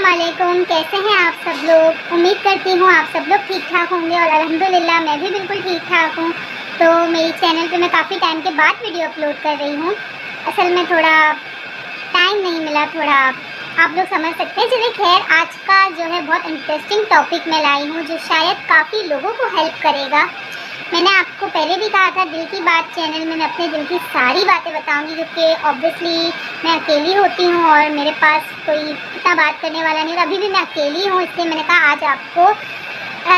अस्सलामुअलैकुम। कैसे हैं आप सब लोग? उम्मीद करती हूँ आप सब लोग ठीक ठाक होंगे और अल्हम्दुलिल्लाह मैं भी बिल्कुल ठीक ठाक हूँ। तो मेरी चैनल पे मैं काफ़ी टाइम के बाद वीडियो अपलोड कर रही हूँ। असल में थोड़ा टाइम नहीं मिला, थोड़ा आप लोग समझ सकते हैं। चलिए खैर, आज का जो है बहुत इंटरेस्टिंग टॉपिक मैं लाई हूँ जो शायद काफ़ी लोगों को हेल्प करेगा। मैंने आपको पहले भी कहा था दिल की बात चैनल में मैं अपने दिल की सारी बातें बताऊंगी, क्योंकि ऑब्वियसली मैं अकेली होती हूँ और मेरे पास कोई इतना बात करने वाला नहीं, और अभी भी मैं अकेली हूँ। इसलिए मैंने कहा आज आपको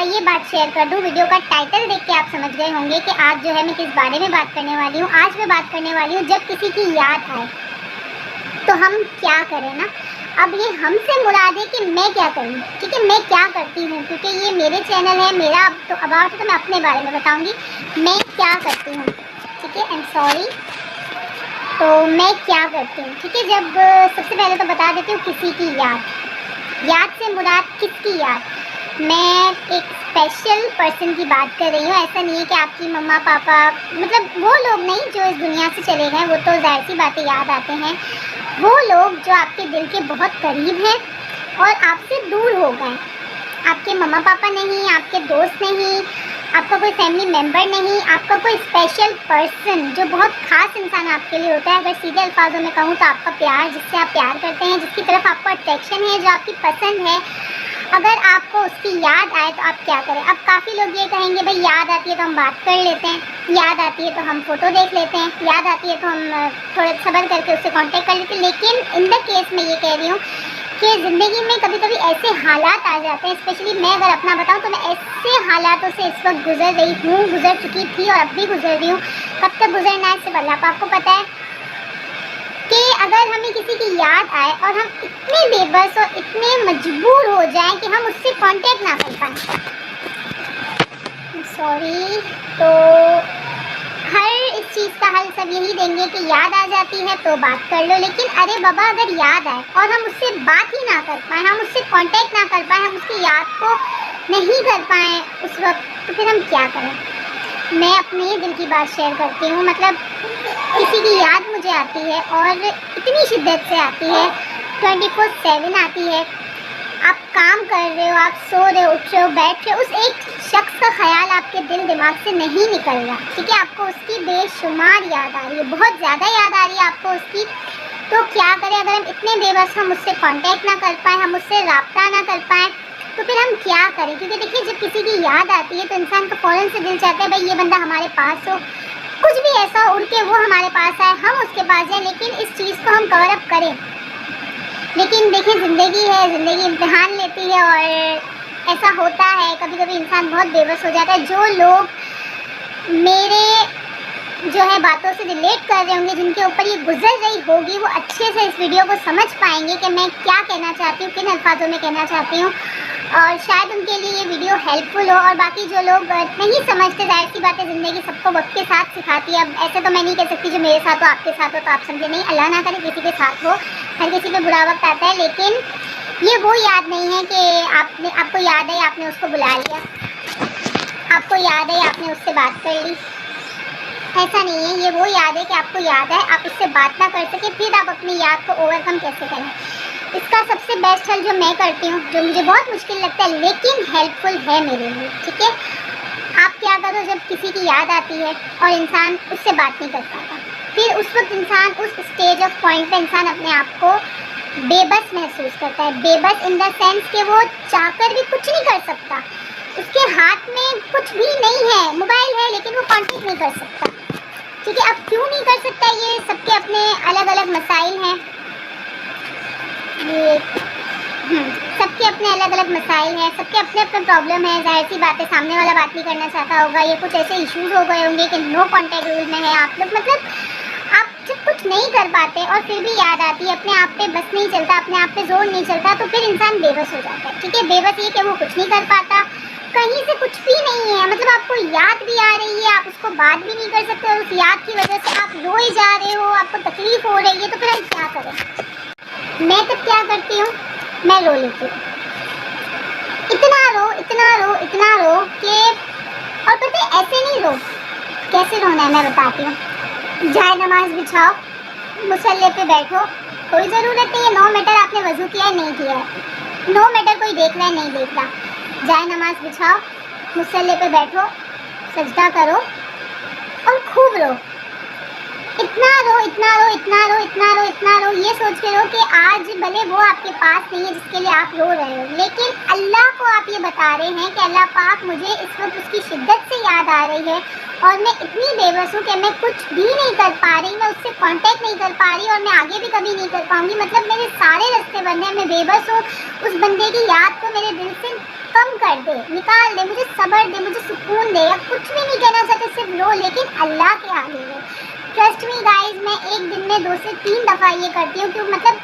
ये बात शेयर कर दूँ। वीडियो का टाइटल देख के आप समझ गए होंगे कि आज जो है मैं किस बारे में बात करने वाली हूँ। आज मैं बात करने वाली हूँ जब किसी की याद आए तो हम क्या करें ना। अब ये हमसे मुराद है कि मैं क्या करूँ, ठीक है, मैं क्या करती हूँ, क्योंकि ये मेरे चैनल है मेरा। तो अबाउट तो मैं अपने बारे में बताऊँगी मैं क्या करती हूँ, ठीक है। I am sorry. तो मैं क्या करती हूँ, ठीक है। जब सबसे पहले तो बता देती हूँ किसी की याद से मुराद किसकी याद। मैं एक स्पेशल पर्सन की बात कर रही हूँ। ऐसा नहीं है कि आपकी मम्मा पापा, मतलब वो लोग नहीं जो इस दुनिया से चले गए, वो तो जाहिर सी बातें याद आते हैं। वो लोग जो आपके दिल के बहुत करीब हैं और आपसे दूर हो गए। आपके मम्मा पापा नहीं, आपके दोस्त नहीं, आपका कोई फैमिली मेम्बर नहीं, आपका कोई स्पेशल पर्सन जो बहुत ख़ास इंसान आपके लिए होता है। अगर सीधे अल्फाजों में कहूँ तो आपका प्यार, जिससे आप प्यार करते हैं, जिसकी तरफ आपको अट्रैक्शन है, जो आपकी पसंद है, अगर आपको उसकी याद आए तो आप क्या करें। अब काफ़ी लोग ये कहेंगे भाई याद आती है तो हम बात कर लेते हैं, याद आती है तो हम फ़ोटो देख लेते हैं, याद आती है तो हम थोड़ा सब्र करके उससे कांटेक्ट कर लेते हैं। लेकिन इन द केस मैं ये कह रही हूँ कि ज़िंदगी में कभी कभी ऐसे हालात आ जाते हैं, स्पेशली मैं अगर अपना बताऊँ तो मैं ऐसे हालातों से इस वक्त गुजर रही हूँ, गुजर चुकी थी और अब भी गुजर रही हूँ। कब तक गुजरना है सिर्फ अल्लाह पाक को पता है। कि अगर हमें किसी की याद आए और हम इतने बेबस और इतने मजबूर हो जाएं कि हम उससे कांटेक्ट ना कर पाएँ, सॉरी, तो हर इस चीज़ का हल सब यही देंगे कि याद आ जाती है तो बात कर लो। लेकिन अरे बाबा, अगर याद आए और हम उससे बात ही ना कर पाएँ, हम उससे कांटेक्ट ना कर पाएँ, हम उसकी याद को नहीं कर पाएँ उस वक्त, तो फिर हम क्या करें। मैं अपने दिल की बात शेयर करती हूँ। मतलब किसी की याद मुझे आती है और इतनी शिद्दत से आती है, 24/7 आती है। आप काम कर रहे हो, आप सो रहे हो, उठ रहे हो, बैठ रहे हो, उस एक शख्स का ख्याल आपके दिल दिमाग से नहीं निकल रहा, ठीक है। आपको उसकी बेशुमार याद आ रही है, बहुत ज़्यादा याद आ रही है आपको उसकी। तो क्या करें, अगर हम इतने बेबस, हम उससे कांटेक्ट ना कर पाएँ, हम उससे रब्ता ना कर पाएँ, तो फिर हम क्या करें। क्योंकि देखिए, जब किसी की याद आती है तो इंसान का फ़ौरन से दिल चाहता है भाई ये बंदा हमारे पास हो, कुछ भी ऐसा उड़ के वो हमारे पास आए, हम उसके पास जाएं। लेकिन इस चीज़ को हम कवर अप करें। लेकिन देखिए, ज़िंदगी है, ज़िंदगी इम्तिहान लेती है और ऐसा होता है कभी कभी इंसान बहुत बेबस हो जाता है। जो लोग मेरे जो है बातों से रिलेट कर रहे होंगे, जिनके ऊपर ये गुजर रही होगी, वो अच्छे से इस वीडियो को समझ पाएंगे कि मैं क्या कहना चाहती हूँ, किन अल्फाजों में कहना चाहती हूँ, और शायद उनके लिए ये वीडियो हेल्पफुल हो। और बाकी जो लोग नहीं समझते, जाहिर सी बात है, ज़िंदगी सबको वक्त के साथ सिखाती है। अब ऐसे तो मैं नहीं कह सकती जो मेरे साथ हो आपके साथ हो, तो आप समझे नहीं, अल्लाह ना करे किसी के साथ हो, हर किसी पे बुरा वक्त आता है। लेकिन ये वो याद नहीं है कि आपको याद है आपने उसको बुला लिया, आपको याद है आपने उससे बात कर ली, ऐसा नहीं है। ये वो याद है कि आपको याद है, आप उससे बात ना कर सके, फिर आप अपनी याद को ओवरकम कैसे करें। इसका सबसे बेस्ट हल जो मैं करती हूँ, जो मुझे बहुत मुश्किल लगता है लेकिन हेल्पफुल है मेरे लिए, ठीक है। आप क्या करो, जब किसी की याद आती है और इंसान उससे बात नहीं कर पाता, फिर उस वक्त इंसान उस स्टेज ऑफ पॉइंट पे इंसान अपने आप को बेबस महसूस करता है। बेबस इन द सेंस कि वो चाहकर भी कुछ नहीं कर सकता, उसके हाथ में कुछ भी नहीं है, मोबाइल है लेकिन वो कांटेक्ट नहीं कर सकता, ठीक है। अब क्यों नहीं कर सकता, ये सबके अपने अलग अलग मसाइल हैं, ये सबके अपने अलग अलग मसाइल हैं, सबके अपने अपने प्रॉब्लम है। जाहिर सी बात है, सामने वाला बात नहीं करना चाहता होगा, ये कुछ ऐसे इश्यूज हो गए होंगे कि नो कांटेक्ट रूल में है आप लोग। मतलब आप जब कुछ नहीं कर पाते और फिर भी याद आती है, अपने आप पे बस नहीं चलता, अपने आप पे जोर नहीं चलता, तो फिर इंसान बेबस हो जाता है, ठीक है। बेबस ये कि वो कुछ नहीं कर पाता, कहीं से कुछ भी नहीं है, मतलब आपको याद भी आ रही है, आप उसको बात भी नहीं कर सकते, और उस याद की वजह से आप रोए जा रहे हो, आपको तकलीफ हो रही है, तो फिर हम क्या करें। मैं तब क्या करती हूँ, मैं रो लेती हूँ, इतना रो इतना रो इतना रो कि, और पता है ऐसे नहीं रो, कैसे रोना है मैं बताती हूँ। जाए नमाज बिछाओ, मुसल्ले पे बैठो, कोई ज़रूरत नहीं है, नो मैटर आपने वज़ू किया है नहीं किया है, नो मैटर कोई देख रहा है नहीं देख रहा, जाए नमाज बिछाओ, मुसल्ले पे बैठो, सजदा करो और खूब रो, इतना रो इतना रो इतना रो इतना रो इतना रो, ये सोच के रो कि आज भले वो आपके पास नहीं है जिसके लिए आप रो रहे हो, लेकिन अल्लाह को आप ये बता रहे हैं कि अल्लाह पाक मुझे इस वक्त उसकी शिद्दत से याद आ रही है और मैं इतनी बेबस हूँ कि मैं कुछ भी नहीं कर पा रही, मैं उससे कांटेक्ट नहीं कर पा रही और मैं आगे भी कभी नहीं कर पाऊँगी, मतलब मेरे सारे रास्ते बंद हैं, मैं बेबस हूँ, उस बंदे की याद को मेरे दिल से कम कर दे, निकाल दे, मुझे सब्र दे, मुझे सुकून दे, या कुछ भी नहीं कहना चाहते, सिर्फ रो, लेकिन अल्लाह के आगे रो। ट्रस्ट मी गाइज, मैं एक दिन में 2 से 3 दफ़ा ये करती हूँ, क्योंकि मतलब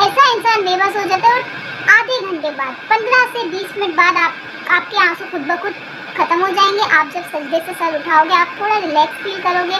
ऐसा इंसान बेबस हो जाता है और आधे घंटे बाद 15 से 20 मिनट बाद आपके आंसू खुद ब खुद ख़त्म हो जाएंगे। आप जब सजदे से सर उठाओगे आप थोड़ा रिलैक्स फील करोगे।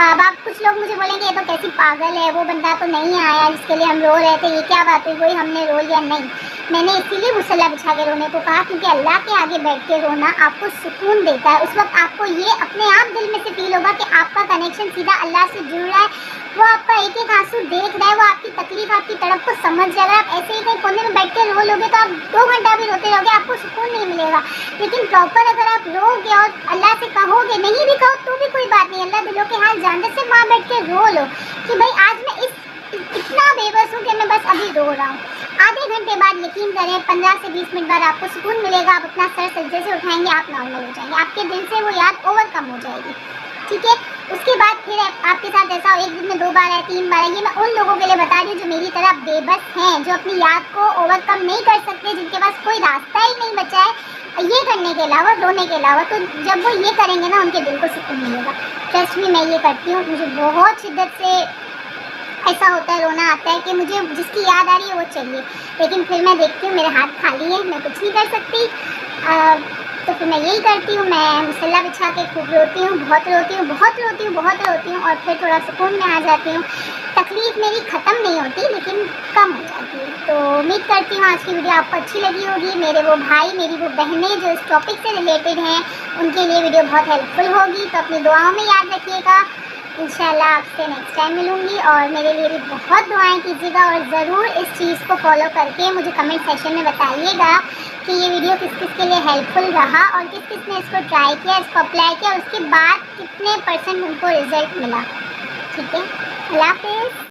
अब आप कुछ लोग मुझे बोलेंगे ये तो कैसी पागल है, वो बंदा तो नहीं आया जिसके लिए हम रो रहे थे, ये क्या बात हुई, वही हमने रो लिया। नहीं, मैंने इसीलिए मुसल्ला बिछा के रोने को कहा, क्योंकि अल्लाह के आगे बैठ के रोना आपको सुकून देता है। उस वक्त आपको ये अपने आप दिल में से फील होगा कि आपका कनेक्शन सीधा अल्लाह से जुड़ रहा है, वो आपका एक एक आंसू देख रहा है, वो आपकी तकलीफ आपकी तड़प को समझ रहा है। आप ऐसे ही कहीं कोने में बैठ के रो लोगे तो आप 2 घंटा भी रोते रहोगे, आपको सुकून नहीं मिलेगा। लेकिन प्रॉपर अगर आप रोगे और अल्लाह से कहोगे, नहीं भी कहो तो भी कोई बात नहीं, अल्लाह दिलों के हाल जानते, सिर्फ वहाँ बैठ के रो लो कि भाई आज मैं इतना बेबस हूँ कि मैं बस अभी रो रहा हूँ। आधे घंटे बाद यकीन करें 15 से 20 मिनट बाद आपको सुकून मिलेगा, आप अपना सर सज्जे से उठाएंगे, आप नॉर्मल हो जाएंगे, आपके दिल से वो याद ओवरकम हो जाएगी। ठीक है, उसके बाद फिर आपके साथ ऐसा हो, एक दिन में 2 बार है 3 बार है, ये मैं उन लोगों के लिए बता रही हूँ जो मेरी तरह बेबस हैं, जो अपनी याद को ओवरकम नहीं कर सकते, जिनके पास कोई रास्ता ही नहीं बचा है ये करने के अलावा, रोने के अलावा। तो जब वो ये करेंगे ना, उनके दिल को सुकून मिलेगा। ट्रस्ट मी, मैं ये करती हूँ, मुझे बहुत शिद्दत से ऐसा होता है, रोना आता है कि मुझे जिसकी याद आ रही है वो चाहिए, लेकिन फिर मैं देखती हूँ मेरे हाथ खाली है, मैं कुछ नहीं कर सकती। तो फिर मैं यही करती हूँ, मैं मुसल्ला बिछा के खूब रोती हूँ, बहुत रोती हूँ, बहुत रोती हूँ, बहुत रोती हूँ, और फिर थोड़ा सुकून में आ जाती हूँ। तकलीफ़ मेरी ख़त्म नहीं होती, लेकिन कम हो जाती है। तो उम्मीद करती हूँ आज की वीडियो आपको अच्छी लगी होगी। मेरे वो भाई, मेरी वो बहनें जो इस टॉपिक से रिलेटेड हैं, उनके लिए वीडियो बहुत हेल्पफुल होगी। तो अपनी दुआओं में याद रखिएगा। इंशाल्लाह आपसे नेक्स्ट टाइम मिलूँगी, और मेरे लिए भी बहुत दुआएं कीजिएगा, और ज़रूर इस चीज़ को फॉलो करके मुझे कमेंट सेक्शन में बताइएगा कि ये वीडियो किस किस के लिए हेल्पफुल रहा, और किस किस ने इसको ट्राई किया, इसको अप्लाई किया, और उसके बाद कितने % उनको रिज़ल्ट मिला। ठीक है, अल्लाह हाफ़िज़।